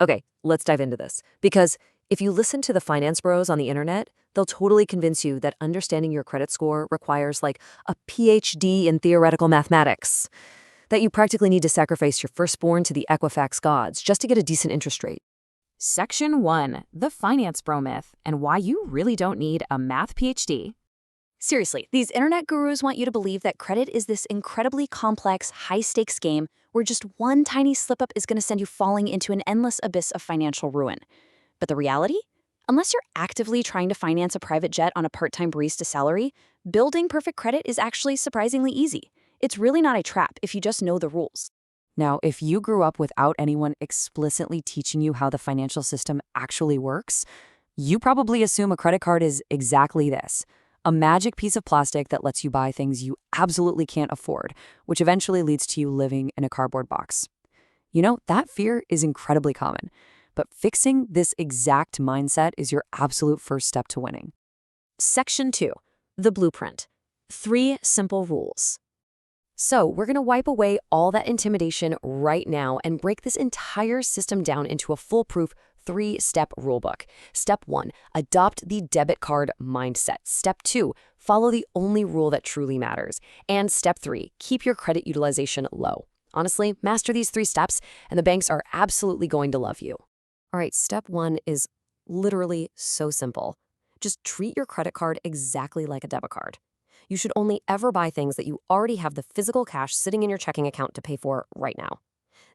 Okay, let's dive into this. Because if you listen to the finance bros on the internet, they'll totally convince you that understanding your credit score requires like a PhD in theoretical mathematics, that you practically need to sacrifice your firstborn to the Equifax gods just to get a decent interest rate. Section 1, the finance bro myth, and why you really don't need a math PhD. Seriously, these internet gurus want you to believe that credit is this incredibly complex, high-stakes game where just one tiny slip-up is going to send you falling into an endless abyss of financial ruin. But the reality? Unless you're actively trying to finance a private jet on a part-time barista salary, building perfect credit is actually surprisingly easy. It's really not a trap if you just know the rules. Now, if you grew up without anyone explicitly teaching you how the financial system actually works, you probably assume a credit card is exactly this: a magic piece of plastic that lets you buy things you absolutely can't afford, which eventually leads to you living in a cardboard box. You know, that fear is incredibly common, but fixing this exact mindset is your absolute first step to winning. Section 2, the blueprint. 3 simple rules. So we're going to wipe away all that intimidation right now and break this entire system down into a foolproof 3-step rulebook. Step 1, adopt the debit card mindset. Step 2, follow the only rule that truly matters. And step 3, keep your credit utilization low. Honestly, master these 3 steps and the banks are absolutely going to love you. All right, step 1 is literally so simple. Just treat your credit card exactly like a debit card. You should only ever buy things that you already have the physical cash sitting in your checking account to pay for right now.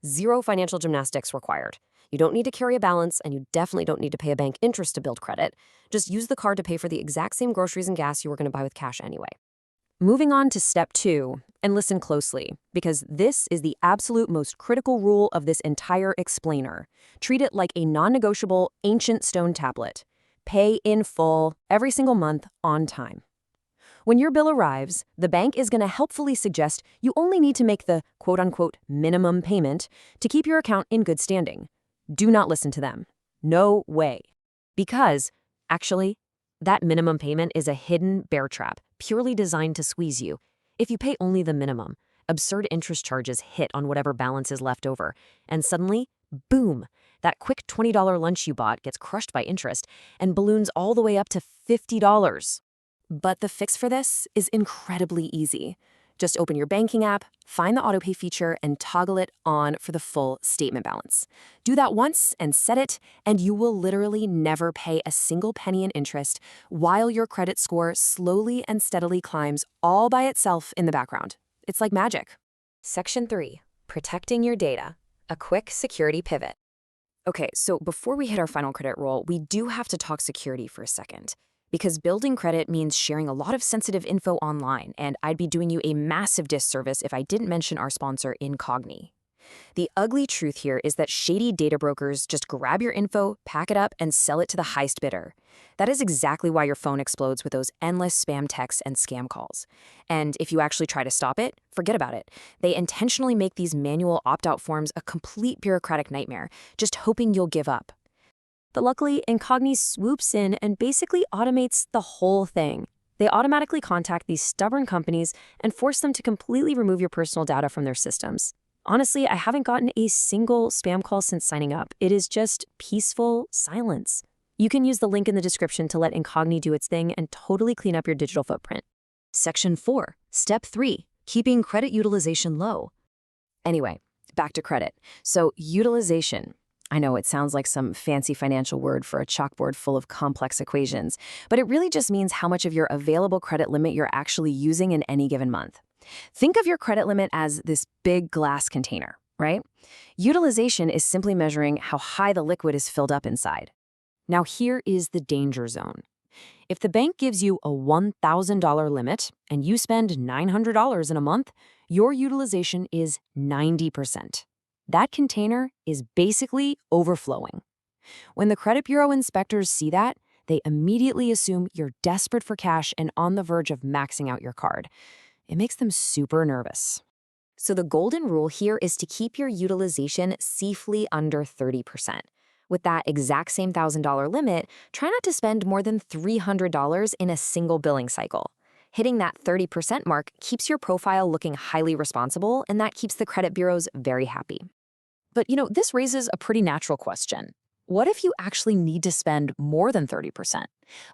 Zero financial gymnastics required. You don't need to carry a balance, and you definitely don't need to pay a bank interest to build credit. Just use the card to pay for the exact same groceries and gas you were going to buy with cash anyway. Moving on to step 2, and listen closely, because this is the absolute most critical rule of this entire explainer. Treat it like a non-negotiable ancient stone tablet. Pay in full every single month on time. When your bill arrives, the bank is going to helpfully suggest you only need to make the quote-unquote minimum payment to keep your account in good standing. Do not listen to them. No way. Because, actually, that minimum payment is a hidden bear trap, purely designed to squeeze you. If you pay only the minimum, absurd interest charges hit on whatever balance is left over, and suddenly, boom, that quick $20 lunch you bought gets crushed by interest and balloons all the way up to $50. But the fix for this is incredibly easy. Just open your banking app, find the autopay feature, and toggle it on for the full statement balance. Do that once and set it, and you will literally never pay a single penny in interest while your credit score slowly and steadily climbs all by itself in the background. It's like magic. Section 3, protecting your data. A quick security pivot. Okay, so before we hit our final credit roll, we do have to talk security for a second. Because building credit means sharing a lot of sensitive info online, and I'd be doing you a massive disservice if I didn't mention our sponsor, Incogni. The ugly truth here is that shady data brokers just grab your info, pack it up, and sell it to the highest bidder. That is exactly why your phone explodes with those endless spam texts and scam calls. And if you actually try to stop it, forget about it. They intentionally make these manual opt-out forms a complete bureaucratic nightmare, just hoping you'll give up. But luckily, Incogni swoops in and basically automates the whole thing. They automatically contact these stubborn companies and force them to completely remove your personal data from their systems. Honestly, I haven't gotten a single spam call since signing up. It is just peaceful silence. You can use the link in the description to let Incogni do its thing and totally clean up your digital footprint. Section 4, Step 3, keeping credit utilization low. Anyway, back to credit. So, utilization. I know it sounds like some fancy financial word for a chalkboard full of complex equations, but it really just means how much of your available credit limit you're actually using in any given month. Think of your credit limit as this big glass container, right? Utilization is simply measuring how high the liquid is filled up inside. Now here is the danger zone. If the bank gives you a $1,000 limit and you spend $900 in a month, your utilization is 90%. That container is basically overflowing. When the credit bureau inspectors see that, they immediately assume you're desperate for cash and on the verge of maxing out your card. It makes them super nervous. So the golden rule here is to keep your utilization safely under 30%. With that exact same $1,000 limit, try not to spend more than $300 in a single billing cycle. Hitting that 30% mark keeps your profile looking highly responsible, and that keeps the credit bureaus very happy. But, this raises a pretty natural question. What if you actually need to spend more than 30%?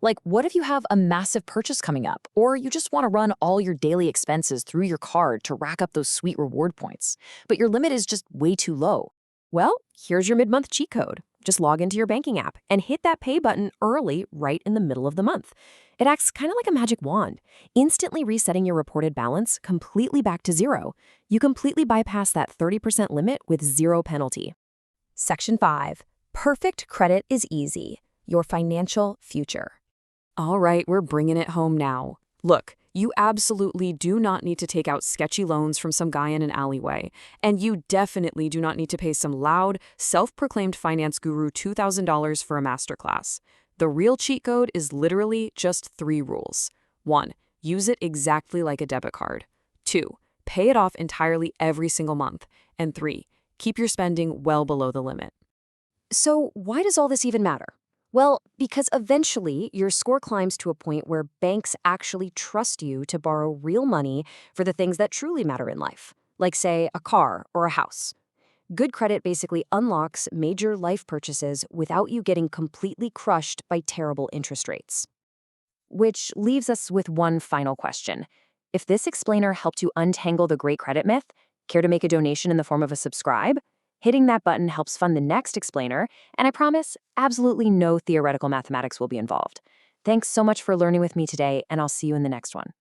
Like, what if you have a massive purchase coming up, or you just want to run all your daily expenses through your card to rack up those sweet reward points, but your limit is just way too low? Well, here's your mid-month cheat code. Just log into your banking app and hit that pay button early right in the middle of the month. It acts kind of like a magic wand, instantly resetting your reported balance completely back to zero. You completely bypass that 30% limit with zero penalty. Section 5. Perfect credit is easy. Your financial future. All right, we're bringing it home now. Look, you absolutely do not need to take out sketchy loans from some guy in an alleyway. And you definitely do not need to pay some loud, self-proclaimed finance guru $2,000 for a masterclass. The real cheat code is literally just 3 rules. 1. Use it exactly like a debit card. 2. Pay it off entirely every single month. And 3. Keep your spending well below the limit. So why does all this even matter? Well, because eventually your score climbs to a point where banks actually trust you to borrow real money for the things that truly matter in life, like, say, a car or a house. Good credit basically unlocks major life purchases without you getting completely crushed by terrible interest rates. Which leaves us with one final question. If this explainer helped you untangle the great credit myth, care to make a donation in the form of a subscribe? Hitting that button helps fund the next explainer, and I promise absolutely no theoretical mathematics will be involved. Thanks so much for learning with me today, and I'll see you in the next one.